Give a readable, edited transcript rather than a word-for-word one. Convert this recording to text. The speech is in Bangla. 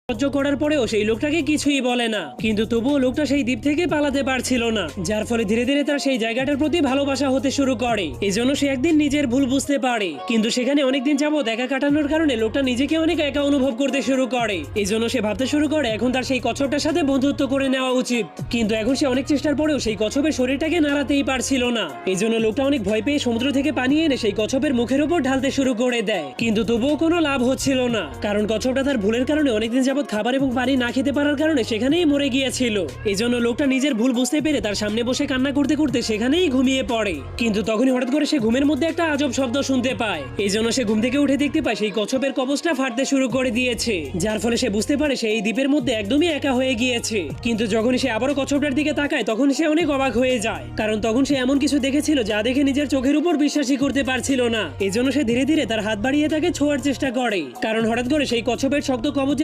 সাহায্য করার পরেও সেই লোকটাকে কিছুই বলে না, কিন্তু তবুও লোকটা সেই দ্বীপ থেকে পালাতে পারছিল না, যার ফলে ধীরে ধীরে তার সেই জায়গাটার প্রতি ভালোবাসা হতে শুরু করে। এজন্য সে একদিন নিজের ভুল বুঝতে পারে, কিন্তু সেখানে অনেকদিন যাবত একা কাটানোর কারণে লোকটা নিজেকে অনেক একা অনুভব করতে শুরু করে। এজন্য সে ভাবতে শুরু করে এখন তার সেই কচ্ছপটার সাথে বন্ধুত্ব করে নেওয়া উচিত, কিন্তু এখন সে অনেক চেষ্টার পরেও সেই কচ্ছপের শরীরটাকে নাড়াতেই পারছিল না। এই জন্য লোকটা অনেক ভয় পেয়ে সমুদ্র থেকে পানি এনে সেই কচ্ছপের মুখের উপর ঢালতে শুরু করে দেয়, কিন্তু তবুও কোনো লাভ হচ্ছিল না, কারণ কচ্ছপটা তার ভুলের কারণে অনেকদিন যাবত খাবার এবং পানি না খেতে পারার কারণে সেখানেই মরে গিয়েছিল। এই জন্য লোকটা নিজের ভুল বুঝতে পেরে তার সামনে বসে কান্না করতে করতে সেখানেই ঘুমিয়ে পড়ে। কিন্তু তখনই হঠাৎ করে সে ঘুমের মধ্যে একটা আজব শব্দ শুনতে পায়। এই জন্য সে ঘুম থেকে উঠে দেখতে পায় সেই কচ্ছপের কবচটা ফাটতে শুরু করে দিয়েছে, যার ফলে সে বুঝতে পারে সে এই দ্বীপের মধ্যে একদমই একা হয়ে গিয়েছে। কিন্তু যখন সে আবারও কচ্ছপটার দিকে তাকায় তখন সে অনেক অবাক হয়ে যায়, কারণ তখন সে এমন কিছু দেখেছিল যা দেখে নিজের চোখের উপর বিশ্বাসই করতে পারছিল না। এই জন্য সে ধীরে ধীরে তার হাত বাড়িয়ে তাকে ছোঁয়ার চেষ্টা করে, কারণ হঠাৎ করে সেই কচ্ছপের শক্ত কবচ